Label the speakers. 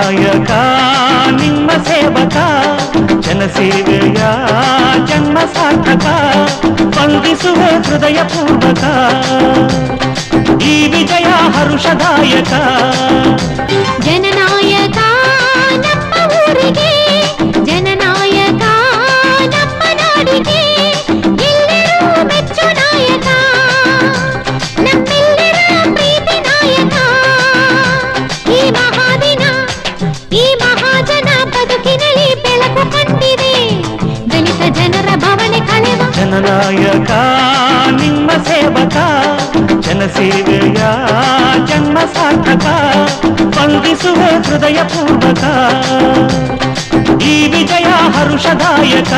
Speaker 1: ಜನನಾಯಕ ನಿಮ್ಮ ಸೇವಕ ಜನಸೇವೆಯ ಜನ್ಮ ಸಾರ್ಥಕ ವಂದಿಸುವ ಹೃದಯ ಪೂರ್ವಕ ಈ ವಿಜಯ ಹರುಷದಾಯಕ
Speaker 2: ಜನನಾಯಕ ನಮ್ಮ ಊರಿಗೆ ಜನನಾಯಕ ನಮ್ಮ ನಾಡಿಗೆ ಎಲ್ಲರೂ ಮೆಚ್ಚು ನಾಯಕ ನಮ್ಮೆಲ್ಲರ ಪ್ರೀತಿ ನಾಯಕ ಈ ಮಹಾದಿನ ಈ ಮಹಾಜನ ಬದುಕಿನಲ್ಲಿ ಬೆಳಕು ಕಂಡಿದೆ ದಲಿತ ಜನರ ಭಾವನೆ ಕಳೆವ
Speaker 1: ಜನನಾಯಕ ನಿಮ್ಮ ಸೇವಕ ಜನಸೇವೆಯ ಜನ್ಮ ಸಾರ್ಥಕ ವಂದಿಸುವ ಹೃದಯ ಪೂರ್ವಕ ಈ ವಿಜಯ ಹರುಷದಾಯಕ